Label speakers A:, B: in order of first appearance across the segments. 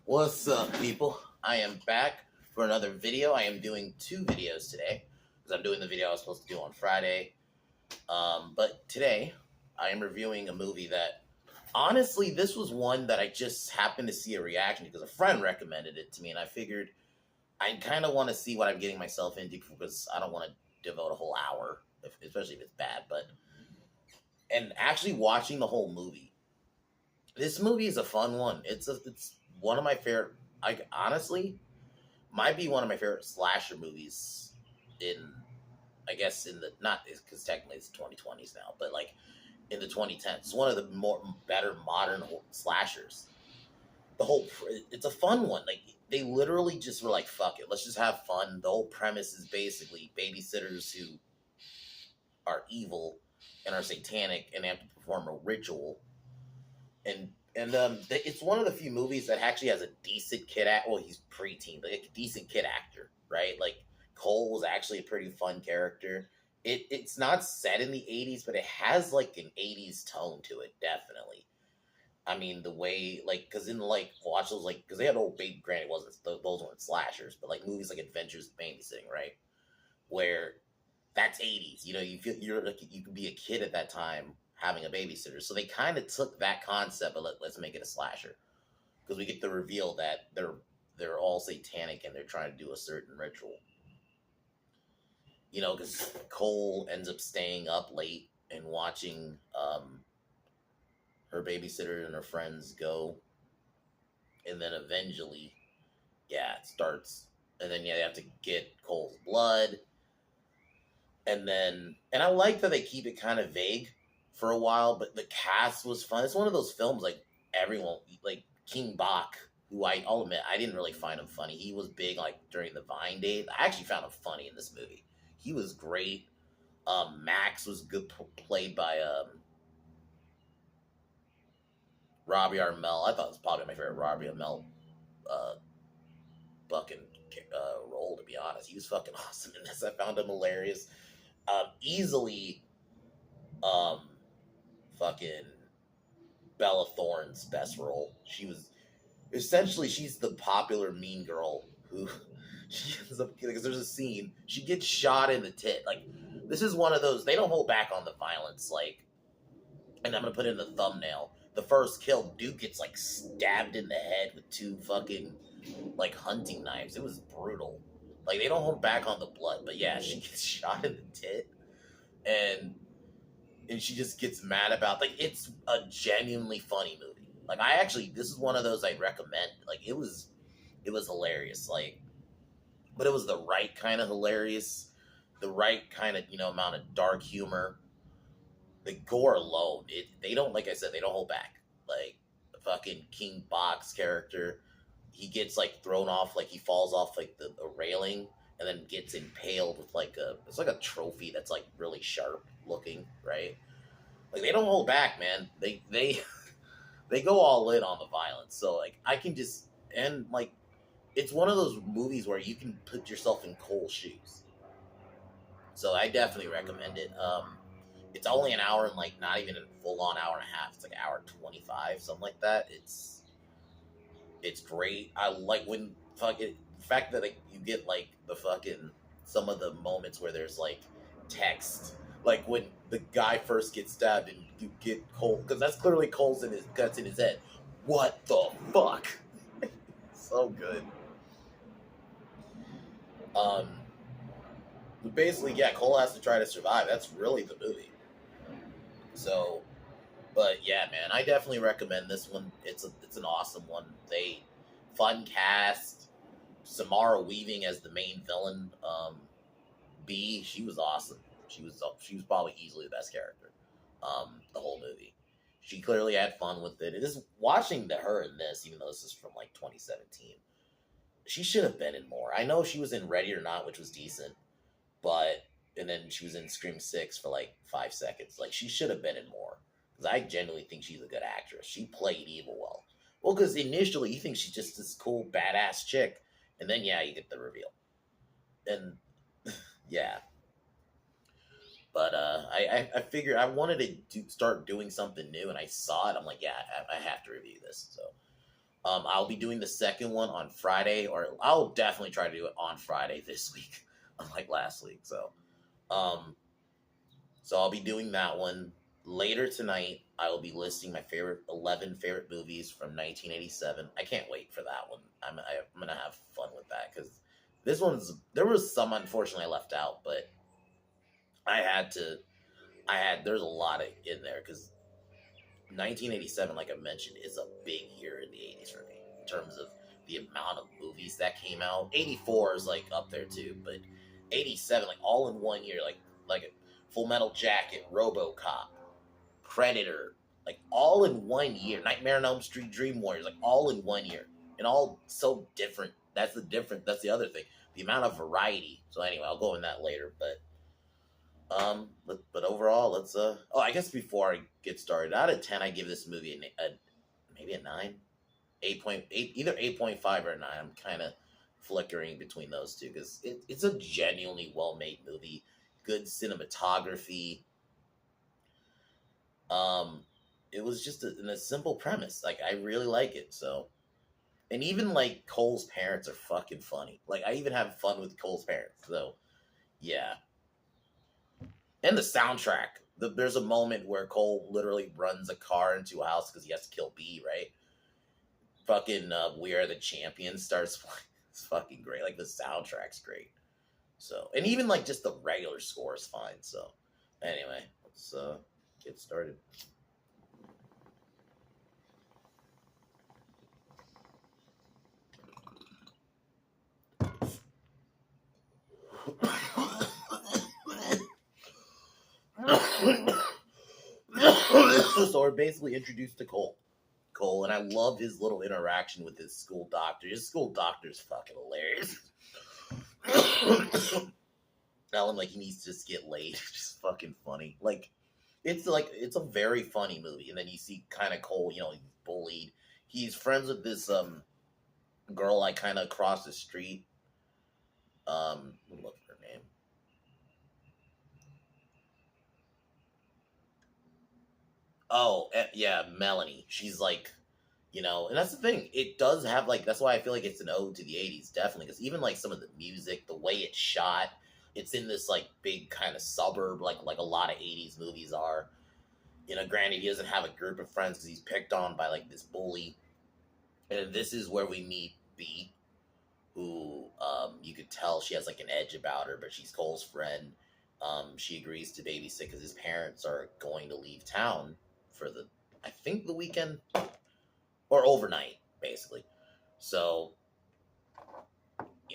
A: What's up, people? I am back for another video. I am doing two videos today because I'm doing the video I was supposed to do on Friday. But today, I am reviewing a movie that, honestly, this was one that I just happened to see a reaction because a friend recommended it to me, and I figured I kind of want to see what I'm getting myself into because I don't want to devote a whole hour, especially if it's bad. And actually watching the whole movie, this movie is a fun one. It's one of my favorite. I honestly might be one of my favorite slasher movies in, I guess, in the, not because technically it's 2020s now, but like in the 2010s. It's one of the more better modern slashers. It's a fun one. Like, they literally just were like, fuck it, let's just have fun. The whole premise is basically babysitters who are evil and are satanic and they have to perform a ritual. It's one of the few movies that actually has a decent kid act. Well, he's preteen, but a decent kid actor, right? Like, Cole was actually a pretty fun character. It's not set in the 80s, but it has like an 80s tone to it, definitely. I mean, the way, like, because in like watch those, like, because they had old baby. Granted, it wasn't those weren't slashers, but like movies like Adventures of Babysitting, right? Where that's 80s. You know, you feel you're like you could be a kid at that time having a babysitter. So they kind of took that concept, but let's make it a slasher because we get the reveal that they're all satanic and they're trying to do a certain ritual. You know, because Cole ends up staying up late and watching her babysitter and her friends go, and then eventually, yeah, it starts, and then yeah, they have to get Cole's blood, and I like that they keep it kind of vague for a while, but the cast was fun. It's one of those films like everyone like King Bach, who I'll admit I didn't really find him funny. He was big like during the Vine days. I actually found him funny in this movie. He was great. Max was good, played by Robbie Armel. I thought it was probably my favorite Robbie Armel uh, fucking role, to be honest. He was fucking awesome in this. I found him hilarious. Easily um, fucking Bella Thorne's best role. She's the popular mean girl who she ends up getting, because there's a scene she gets shot in the tit. Like, this is one of those, they don't hold back on the violence. Like, and I'm gonna put it in the thumbnail. The first kill, dude gets like stabbed in the head with two fucking like hunting knives. It was brutal. Like, they don't hold back on the blood, but yeah, she gets shot in the tit, and she just gets mad about, like, it's a genuinely funny movie. Like, this is one of those I'd recommend. Like, it was hilarious. Like, but it was the right kind of hilarious, the right kind of, amount of dark humor. The gore alone, they don't, like I said, they don't hold back. Like, the fucking King Bach's character, he gets like thrown off, like he falls off like the railing and then gets impaled with like it's like a trophy that's like really sharp looking, right? Like, they don't hold back, man. They they go all in on the violence. So like, I can just, and like, it's one of those movies where you can put yourself in Cole's shoes. So I definitely recommend it. It's only an hour and like not even a full on hour and a half. It's like an hour 25, something like that. It's great. I like when fucking the fact that like you get like the fucking some of the moments where there's like text, like when the guy first gets stabbed and you get Cole, because that's clearly Cole's in his guts in his head. What the fuck? So good. Um, but basically, yeah, Cole has to try to survive. That's really the movie. So, but yeah, man, I definitely recommend this one. It's an awesome one. They fun cast. Samara Weaving as the main villain. B, she was awesome. She was probably easily the best character. The whole movie. She clearly had fun with it. It is watching her in this, even though this is from like 2017. She should have been in more. I know she was in Ready or Not, which was decent, but and then she was in Scream 6 for like 5 seconds. Like, she should have been in more because I genuinely think she's a good actress. She played evil well. Well, because initially you think she's just this cool badass chick, and then yeah, you get the reveal, and yeah. But I figured I wanted to start doing something new, and I saw it. I'm like, yeah, I have to review this. So I'll be doing the second one on Friday, or I'll definitely try to do it on Friday this week, unlike last week. Um, so I'll be doing that one later tonight. I will be listing my favorite 11 favorite movies from 1987. I can't wait for that one. I'm gonna have fun with that because this one's there was some unfortunately I left out, but I had to. There's a lot of in there because 1987, like I mentioned, is a big year in the 80s for me in terms of the amount of movies that came out. 84 is like up there too, but 87, like all in one year, like Full Metal Jacket, RoboCop, Predator, like all in one year. Nightmare on Elm Street, Dream Warriors, like all in one year, and all so different. That's the different. That's the other thing. The amount of variety. So anyway, I'll go in that later, but but overall, let's oh, I guess before I get started, out of 10, I give this movie maybe a 9, 8.8, either 8.5 or a 9. I'm kind of flickering between those two because it's a genuinely well made movie, good cinematography. Um, it was just a simple premise. Like I really like it. So, and even like Cole's parents are fucking funny. Like I even have fun with Cole's parents. So yeah, and the soundtrack. There's a moment where Cole literally runs a car into a house because he has to kill B, right? Fucking We Are the Champions starts playing. It's fucking great. Like the soundtrack's great. So, and even like just the regular score is fine. So, anyway, let's get started. So we're basically introduced to Cole, and I love his little interaction with his school doctor. His school doctor is fucking hilarious. Tell him like he needs to just get laid. Just fucking funny. Like it's a very funny movie. And then you see kind of Cole, he's bullied. He's friends with this girl like kind of across the street. Look for her name. Oh, yeah, Melanie. She's like, and that's the thing. It does have like that's why I feel like it's an ode to the '80s, definitely. Because even like some of the music, the way it's shot, it's in this like big kind of suburb, like a lot of '80s movies are. Granted, he doesn't have a group of friends because he's picked on by like this bully, and this is where we meet B, who you could tell she has like an edge about her, but she's Cole's friend. She agrees to babysit because his parents are going to leave town for I think the weekend or overnight, basically. So,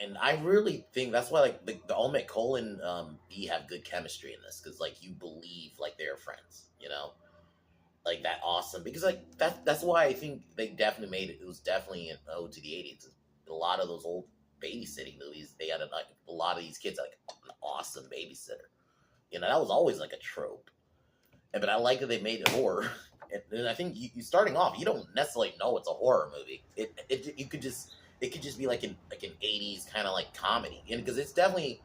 A: and I really think that's why like the Olmec Cole and B have good chemistry in this because like you believe like they're friends, like that awesome because like that's why I think they definitely made it. It was definitely an ode to the '80s. A lot of those old babysitting movies, they had like a lot of these kids like an awesome babysitter. That was always like a trope. But I like that they made it horror. And I think you starting off, you don't necessarily know it's a horror movie. It could just be like an '80s kind of like comedy, and because it's definitely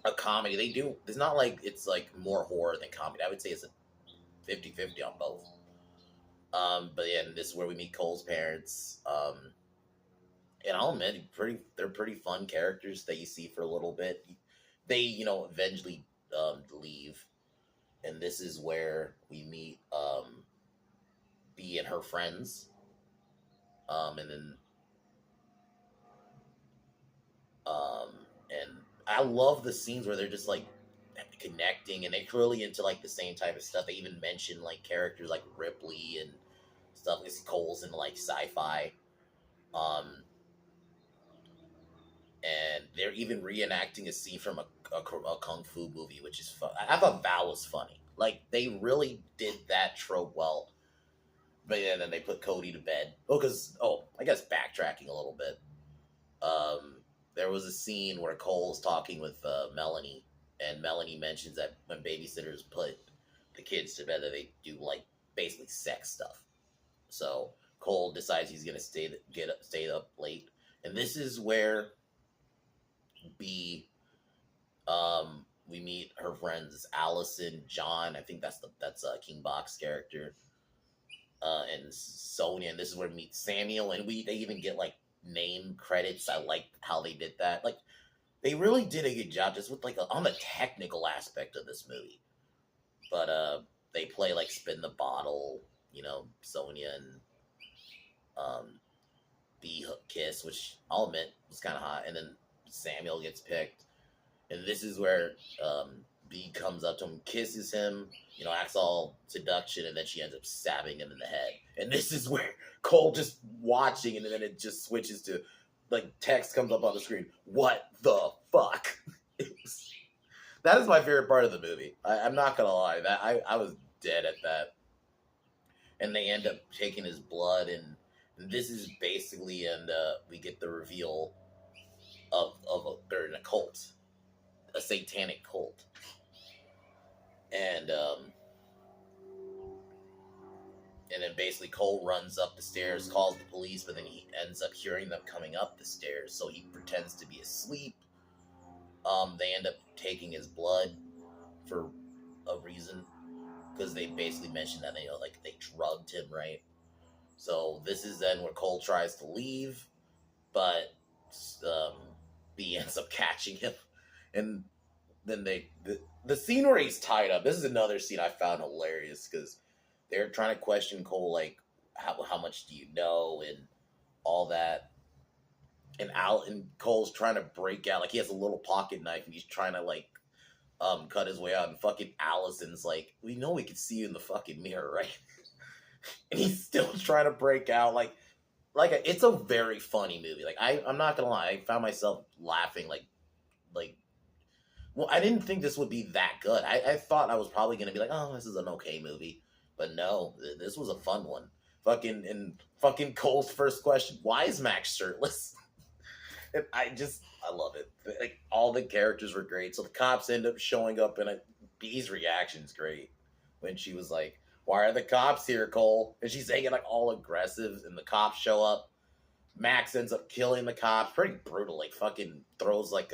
A: a comedy. It's not like it's like more horror than comedy. I would say it's a 50-50 on both. But yeah, and this is where we meet Cole's parents. And I'll admit, they're pretty fun characters that you see for a little bit. They, eventually leave, and this is where we meet B and her friends. And then um, and I love the scenes where they're just like connecting, and they're clearly into like the same type of stuff. They even mention like characters like Ripley and stuff. It's Cole's in like sci-fi. Um, and they're even reenacting a scene from a kung fu movie, which is fun. I thought that was funny. Like they really did that trope well. But yeah, then they put Cody to bed. I guess backtracking a little bit. There was a scene where Cole's talking with Melanie, and Melanie mentions that when babysitters put the kids to bed, that they do like basically sex stuff. So Cole decides he's gonna stay up late, and this is where B we meet her friends Allison, John. I think that's King Bach's character. and Sonya, and this is where we meet Samuel, and they even get like name credits. I like how they did that. Like they really did a good job just with like on the technical aspect of this movie. But they play like spin the bottle, Sonya and B hook kiss, which I'll admit was kind of hot, and then Samuel gets picked, and this is where B comes up to him, kisses him, acts all seduction, and then she ends up stabbing him in the head. And this is where Cole just watching, and then it just switches to like text comes up on the screen. What the fuck? That is my favorite part of the movie. I'm not gonna lie, that I was dead at that. And they end up taking his blood, and this is basically, and we get the reveal of they're in a cult, a satanic cult, and then basically Cole runs up the stairs, calls the police, but then he ends up hearing them coming up the stairs, so he pretends to be asleep. They end up taking his blood for a reason, because they basically mentioned that they drugged him, right? So this is then where Cole tries to leave, but B ends up catching him, and then the scene where he's tied up. This is another scene I found hilarious, because they're trying to question Cole, like how much do you know and all that, and Cole's trying to break out, like he has a little pocket knife and he's trying to like cut his way out, and fucking Allison's like, we know we can see you in the fucking mirror, right? And he's still trying to break out, it's a very funny movie. Like I'm not gonna lie, I found myself laughing like well, I didn't think this would be that good. I thought I was probably gonna be like, oh, this is an okay movie, but no, this was a fun one. Fucking Cole's first question: why is Max shirtless? And I love it. Like all the characters were great. So the cops end up showing up, and B's reaction's great when she was like, "Why are the cops here, Cole?" And she's saying it like all aggressive, and the cops show up. Max ends up killing the cops. Pretty brutal. Like fucking throws like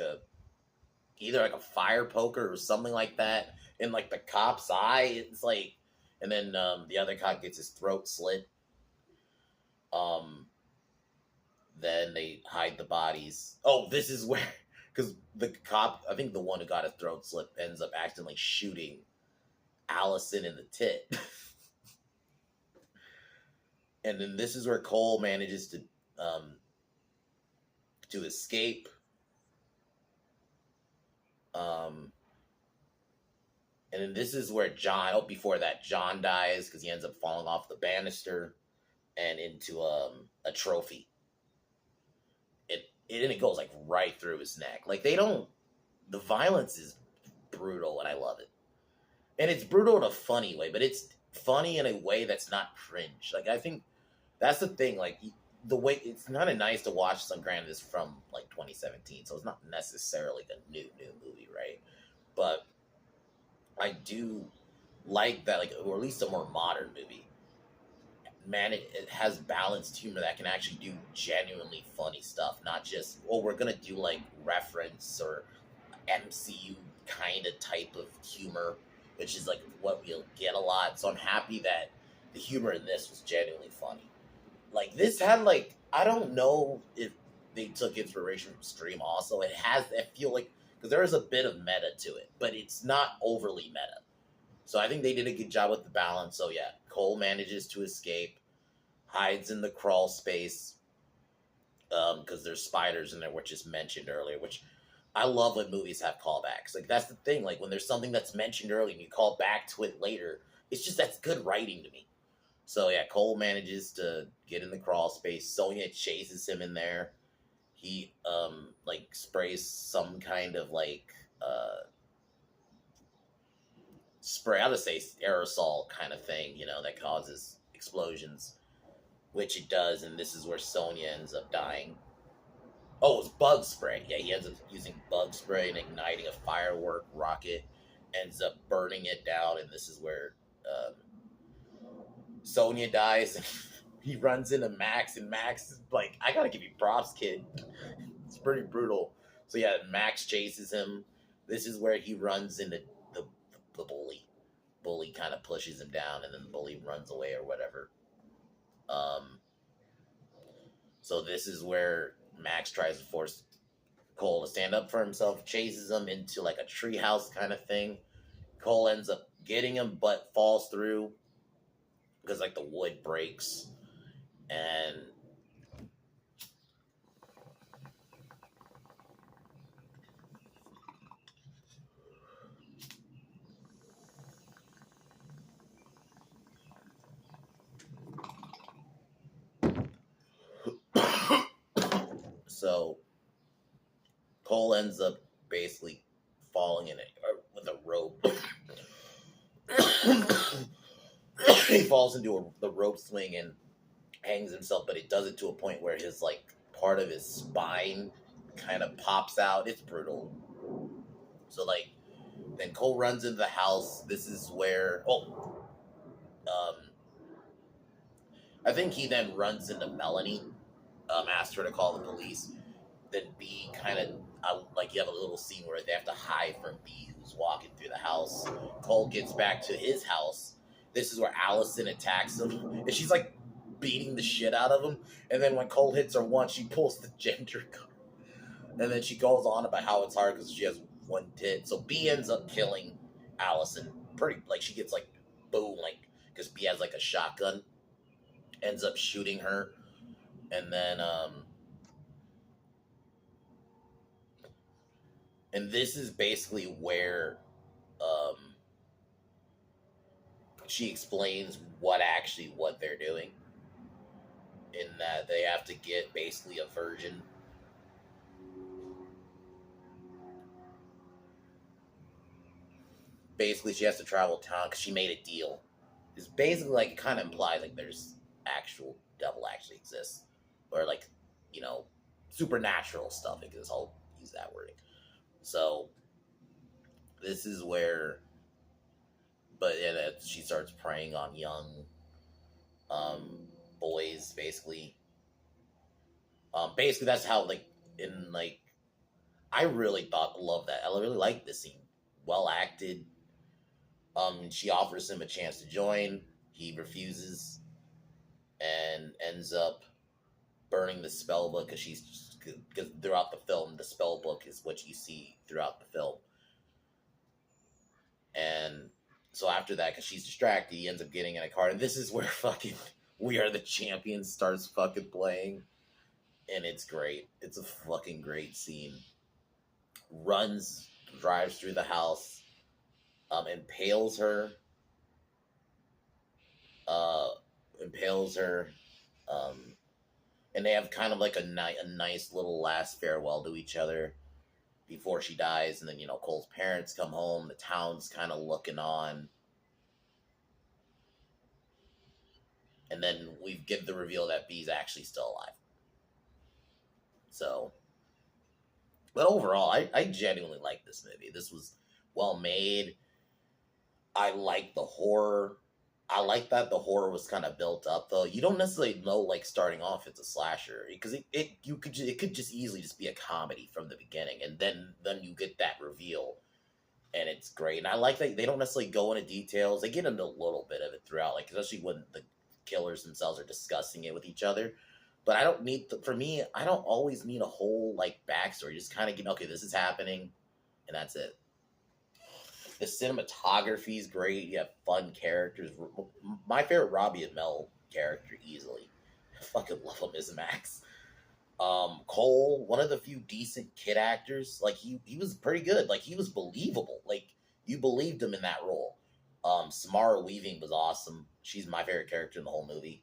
A: either like a fire poker or something like that in like the cop's eye. It's like, and then the other cop gets his throat slit. Then they hide the bodies. Oh, this is where, because the cop, I think the one who got his throat slit, ends up accidentally shooting Allison in the tit. And then this is where Cole manages to escape. And then this is where before that, John dies because he ends up falling off the banister and into a trophy. And it goes like right through his neck. Like the violence is brutal, and I love it. And it's brutal in a funny way, but it's funny in a way that's not cringe. Like I think that's the thing. Like the way it's kind of nice to watch. Some granted is from like 2017, so it's not necessarily a new movie, right? But I do like that, like, or at least a more modern movie. Man, it has balanced humor that can actually do genuinely funny stuff, not just, we're gonna do like reference or MCU kind of type of humor, which is like what we'll get a lot. So I'm happy that the humor in this was genuinely funny. Like this had like, I don't know if they took inspiration from Stream also. I feel like, because there is a bit of meta to it, but it's not overly meta. So I think they did a good job with the balance. So yeah, Cole manages to escape, hides in the crawl space, because there's spiders in there, which is mentioned earlier, which I love when movies have callbacks. Like that's the thing, like when there's something that's mentioned early and you call back to it later, that's good writing to me. So yeah, Cole manages to get in the crawl space. Sonya chases him in there. He like sprays some kind of like spray, I'll just say aerosol kind of thing, that causes explosions, which it does, and this is where Sonya ends up dying. Oh, it's bug spray. Yeah, he ends up using bug spray and igniting a firework rocket, ends up burning it down, and this is where Sonya dies. And he runs into Max, and Max is like, I gotta give you props, kid. It's pretty brutal. So yeah, Max chases him. This is where he runs into the bully. Bully kind of pushes him down, and then the bully runs away or whatever. Um, so this is where Max tries to force Cole to stand up for himself, chases him into like a treehouse kind of thing. Cole ends up getting him, but falls through because like the wood breaks, and so Cole ends up basically falling in it with a rope. He falls into the rope swing and hangs himself, but it does it to a point where his like part of his spine kind of pops out. It's brutal. So like then Cole runs into the house. This is where um I think he then runs into Melanie, asks her to call the police. Then B kind of like you have a little scene where they have to hide from B who's walking through the house. Cole gets back to his house. This is where Allison attacks him, and she's like beating the shit out of him. And then when Cole hits her once, she pulls the gender card, and then she goes on about how it's hard because she has one tit. So B ends up killing Allison. Pretty like she gets like boom like because B has like a shotgun, ends up shooting her, and then and this is basically where um, she explains what they're doing. In that they have to get basically a virgin. Basically, she has to travel town because she made a deal. It's basically like it kind of implies like there's actual devil actually exists, or like you know supernatural stuff because I'll use that wording. So this is where, but yeah, she starts preying on young um, boys, basically. Basically, that's how like in like I really love that. I really like this scene. Well acted. She offers him a chance to join. He refuses and ends up burning the spell book because throughout the film, the spell book is what you see throughout the film. And so after that, because she's distracted, he ends up getting in a car. And this is where fucking We Are the Champions starts fucking playing. And it's great. It's a fucking great scene. Runs, drives through the house, impales her, uh, impales her, um, and they have kind of like a nice little last farewell to each other before she dies. And then Cole's parents come home. The town's kind of looking on, and then we get the reveal that B's actually still alive. So, but overall, I genuinely like this movie. This was well made. I like the horror. I like that the horror was kind of built up though. You don't necessarily know like starting off it's a slasher because it could just easily just be a comedy from the beginning, and then you get that reveal, and it's great. And I like that they don't necessarily go into details. They get into a little bit of it throughout, like especially when the killers themselves are discussing it with each other. But I don't need for me. I don't always need a whole like backstory. Just kind of get okay, this is happening, and that's it. The cinematography is great. You have fun characters. My favorite Robbie and Mel character easily. I fucking love him as Max. Cole, one of the few decent kid actors. Like he was pretty good. Like he was believable. Like you believed him in that role. Samara Weaving was awesome. She's my favorite character in the whole movie.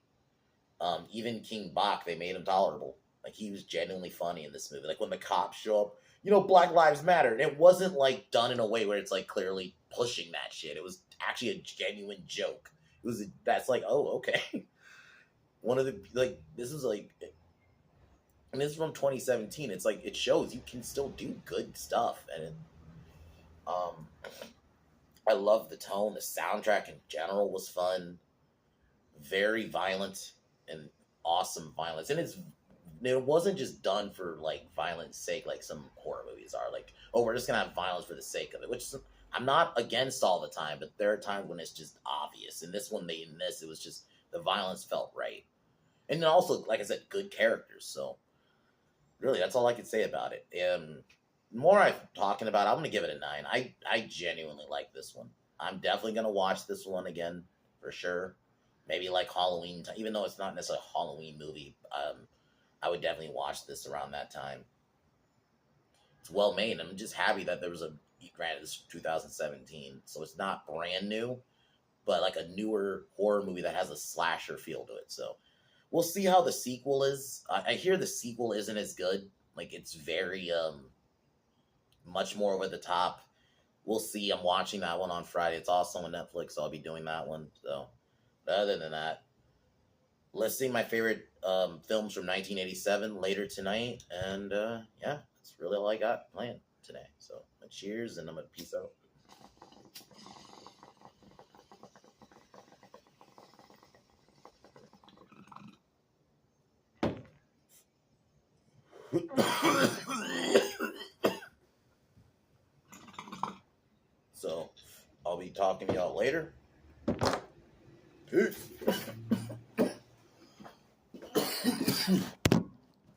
A: Even King Bach, they made him tolerable. Like he was genuinely funny in this movie. Like when the cops show up, Black Lives Matter. And it wasn't like done in a way where it's like clearly pushing that shit. It was actually a genuine joke. That's like, oh, okay. One of the like this is like, and this is from 2017. It's like it shows you can still do good stuff, and um, I love the tone. The soundtrack in general was fun, very violent and awesome violence, and it wasn't just done for like violence sake like some horror movies are, like, oh, we're just gonna have violence for the sake of it, which I'm not against all the time, but there are times when it's just obvious. And this one, it was just the violence felt right. And then also, like I said, good characters. So really, that's all I can say about it. The more I'm talking about it, I'm gonna give it a 9. I genuinely like this one. I'm definitely gonna watch this one again for sure. Maybe like Halloween, even though it's not necessarily a Halloween movie. I would definitely watch this around that time. It's well made. I'm just happy that there was a, granted, it's 2017, so it's not brand new, but like a newer horror movie that has a slasher feel to it. So we'll see how the sequel is. I hear the sequel isn't as good. Like it's very much more over the top. We'll see. I'm watching that one on Friday. It's also on Netflix, so I'll be doing that one. So other than that, let's see my favorite films from 1987 later tonight. And yeah, that's really all I got planned today. So cheers, and I'm gonna peace out. So I'll be talking to y'all later. Peace.